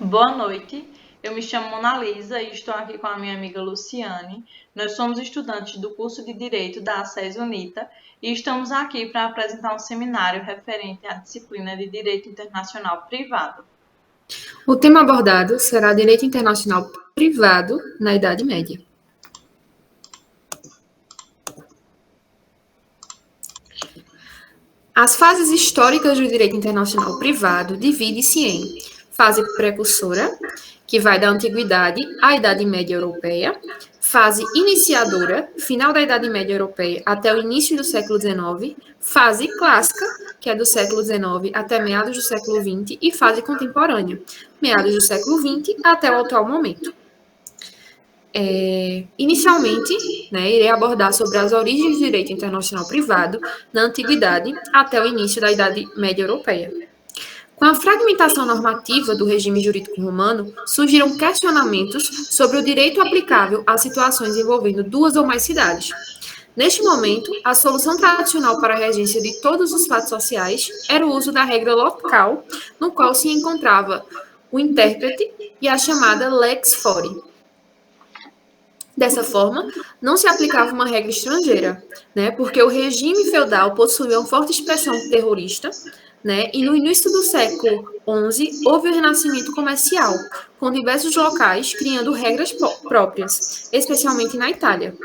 Boa noite, eu me chamo Mona Lisa e estou aqui com a minha amiga Luciane. Nós somos estudantes do curso de Direito da ACES Unita e estamos aqui para apresentar um seminário referente à disciplina de Direito Internacional Privado. O tema abordado será Direito Internacional Privado na Idade Média. As fases históricas do direito internacional privado dividem-se em fase precursora, que vai da Antiguidade à Idade Média Europeia, fase iniciadora, final da Idade Média Europeia até o início do século XIX, fase clássica, que é do século XIX até meados do século XX, e fase contemporânea, meados do século XX até o atual momento. Inicialmente, irei abordar sobre as origens do direito internacional privado na Antiguidade até o início da Idade Média Europeia. Com a fragmentação normativa do regime jurídico romano, surgiram questionamentos sobre o direito aplicável a situações envolvendo duas ou mais cidades. Neste momento, a solução tradicional para a regência de todos os fatos sociais era o uso da regra local, no qual se encontrava o intérprete e a chamada lex fori. Dessa forma, não se aplicava uma regra estrangeira, porque o regime feudal possuía uma forte expressão terrorista, e no início do século XI houve o renascimento comercial, com diversos locais criando regras próprias, especialmente na Itália.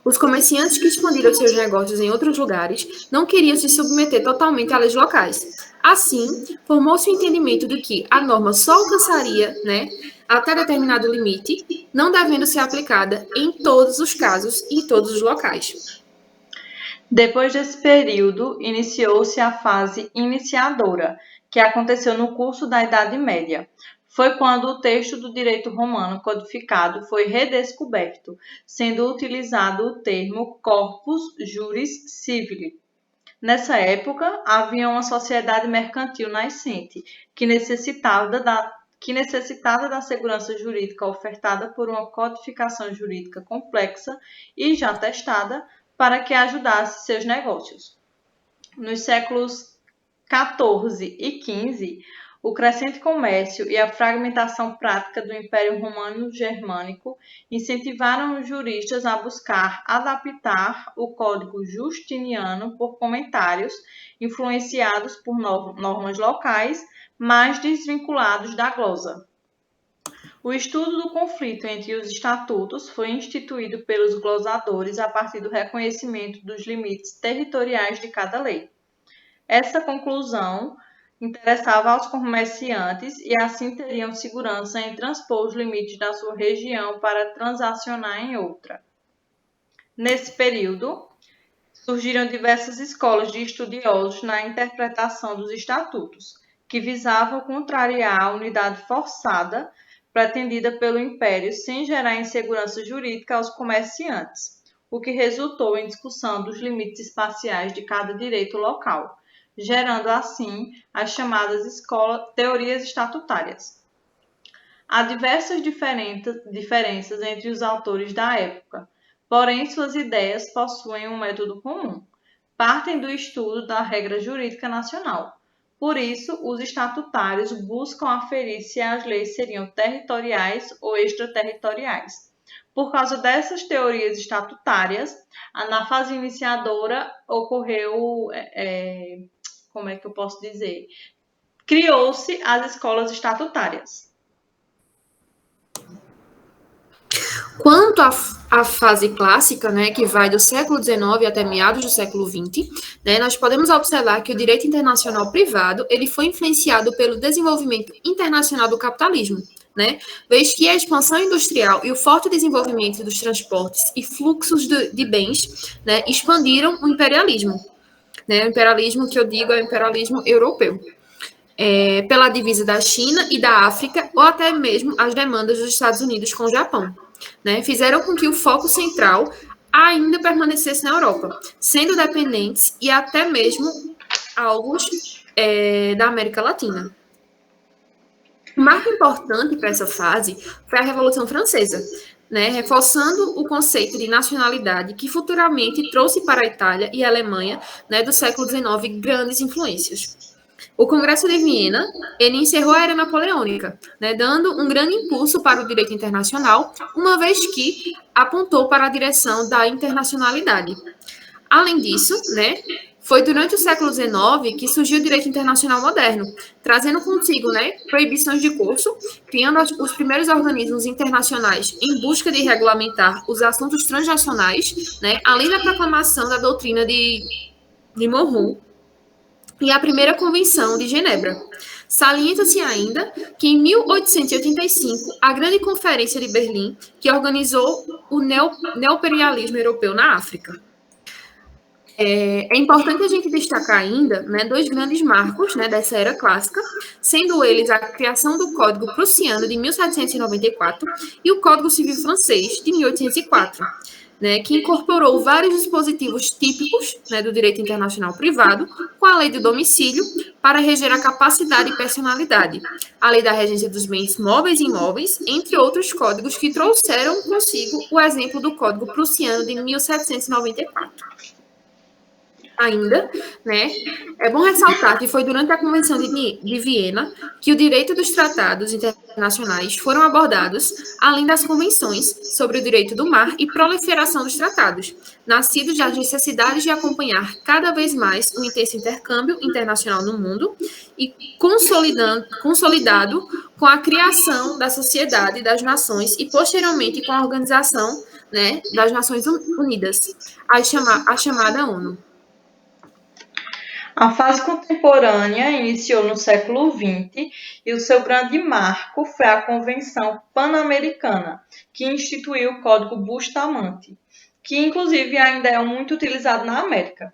Os comerciantes que expandiram seus negócios em outros lugares não queriam se submeter totalmente às leis locais. Assim, formou-se o entendimento de que a norma só alcançaria, até determinado limite, não devendo ser aplicada em todos os casos e em todos os locais. Depois desse período, iniciou-se a fase iniciadora, que aconteceu no curso da Idade Média. Foi quando o texto do direito romano codificado foi redescoberto, sendo utilizado o termo corpus juris civili. Nessa época, havia uma sociedade mercantil nascente, que necessitava da segurança jurídica ofertada por uma codificação jurídica complexa e já testada para que ajudasse seus negócios. Nos séculos XIV e XV, o crescente comércio e a fragmentação prática do Império Romano-Germânico incentivaram os juristas a buscar adaptar o Código Justiniano por comentários influenciados por normas locais, mas desvinculados da glosa. O estudo do conflito entre os estatutos foi instituído pelos glosadores a partir do reconhecimento dos limites territoriais de cada lei. Essa conclusão interessava aos comerciantes e assim teriam segurança em transpor os limites da sua região para transacionar em outra. Nesse período, surgiram diversas escolas de estudiosos na interpretação dos estatutos, que visavam contrariar a unidade forçada pretendida pelo Império sem gerar insegurança jurídica aos comerciantes, o que resultou em discussão dos limites espaciais de cada direito local, gerando assim as chamadas teorias estatutárias. Há diversas diferenças entre os autores da época, porém suas ideias possuem um método comum. Partem do estudo da regra jurídica nacional. Por isso, os estatutários buscam aferir se as leis seriam territoriais ou extraterritoriais. Por causa dessas teorias estatutárias, na fase iniciadora ocorreu, criou-se as escolas estatutárias. Quanto à fase clássica, que vai do século XIX até meados do século XX, nós podemos observar que o direito internacional privado ele foi influenciado pelo desenvolvimento internacional do capitalismo, vez que a expansão industrial e o forte desenvolvimento dos transportes e fluxos de bens expandiram o imperialismo. O imperialismo que eu digo é o imperialismo europeu. Pela divisa da China e da África, ou até mesmo as demandas dos Estados Unidos com o Japão. Fizeram com que o foco central ainda permanecesse na Europa, sendo dependentes e até mesmo alvos da América Latina. Um marco importante para essa fase foi a Revolução Francesa, reforçando o conceito de nacionalidade que futuramente trouxe para a Itália e a Alemanha, do século XIX, grandes influências. O Congresso de Viena, ele encerrou a era napoleônica, né, dando um grande impulso para o direito internacional, uma vez que apontou para a direção da internacionalidade. Além disso, né, foi durante o século XIX que surgiu o direito internacional moderno, trazendo consigo, né, proibições de curso, criando os primeiros organismos internacionais em busca de regulamentar os assuntos transnacionais, né, além da proclamação da doutrina de Monroe e a primeira Convenção de Genebra. Salienta-se ainda que em 1885, a Grande Conferência de Berlim, que organizou o neoimperialismo europeu na África. É importante a gente destacar ainda, né, dois grandes marcos, né, dessa era clássica, sendo eles a criação do Código Prussiano de 1794 e o Código Civil Francês de 1804, né, que incorporou vários dispositivos típicos, né, do direito internacional privado, com a lei do domicílio, para reger a capacidade e personalidade, a lei da regência dos bens móveis e imóveis, entre outros códigos que trouxeram consigo o exemplo do Código Prussiano de 1794. Ainda, né? É bom ressaltar que foi durante a Convenção de Viena que o direito dos tratados internacionais foram abordados, além das convenções sobre o direito do mar e proliferação dos tratados, nascidos das necessidades de acompanhar cada vez mais o intenso intercâmbio internacional no mundo e consolidado com a criação da Sociedade das Nações e, posteriormente, com a organização, né, das Nações Unidas, a chamada ONU. A fase contemporânea iniciou no século XX e o seu grande marco foi a Convenção Pan-Americana, que instituiu o Código Bustamante, que inclusive ainda é muito utilizado na América.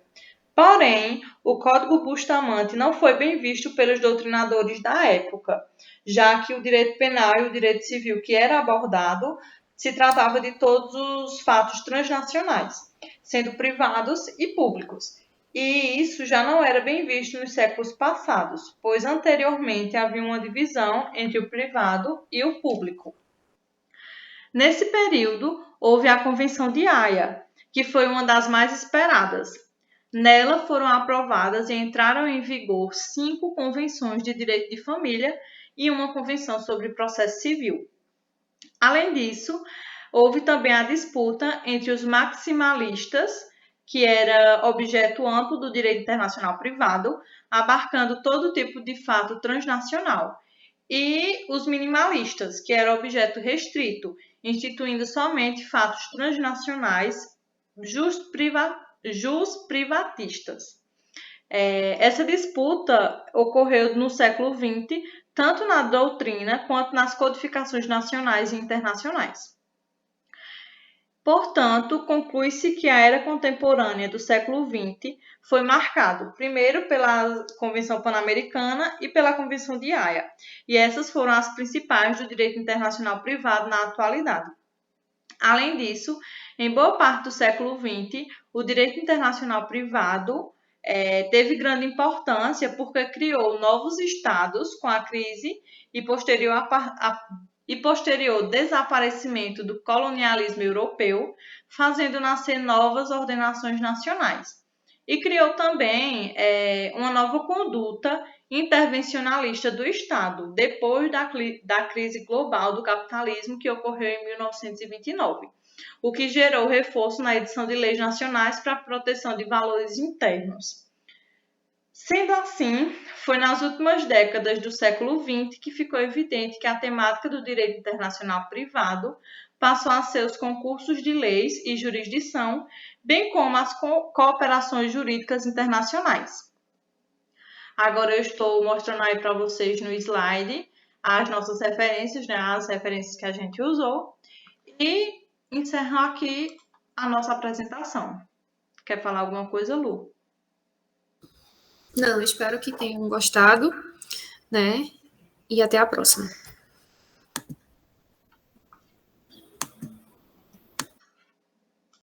Porém, o Código Bustamante não foi bem visto pelos doutrinadores da época, já que o direito penal e o direito civil que era abordado se tratava de todos os fatos transnacionais, sendo privados e públicos. E isso já não era bem visto nos séculos passados, pois anteriormente havia uma divisão entre o privado e o público. Nesse período, houve a Convenção de Haia, que foi uma das mais esperadas. Nela foram aprovadas e entraram em vigor 5 convenções de direito de família e uma convenção sobre processo civil. Além disso, houve também a disputa entre os maximalistas, que era objeto amplo do direito internacional privado, abarcando todo tipo de fato transnacional, e os minimalistas, que era objeto restrito, instituindo somente fatos transnacionais privatistas. Essa disputa ocorreu no século XX, tanto na doutrina quanto nas codificações nacionais e internacionais. Portanto, conclui-se que a era contemporânea do século XX foi marcado primeiro pela Convenção Pan-Americana e pela Convenção de Haia, e essas foram as principais do direito internacional privado na atualidade. Além disso, em boa parte do século XX, o direito internacional privado teve grande importância porque criou novos estados com a crise e posterior desaparecimento do colonialismo europeu, fazendo nascer novas ordenações nacionais. E criou também uma nova conduta intervencionalista do Estado, depois da crise global do capitalismo que ocorreu em 1929, o que gerou reforço na edição de leis nacionais para a proteção de valores internos. Sendo assim, foi nas últimas décadas do século XX que ficou evidente que a temática do direito internacional privado passou a ser os concursos de leis e jurisdição, bem como as cooperações jurídicas internacionais. Agora eu estou mostrando aí para vocês no slide as nossas referências, né, as referências que a gente usou, e encerro aqui a nossa apresentação. Quer falar alguma coisa, Lu? Não, espero que tenham gostado, né? E até a próxima.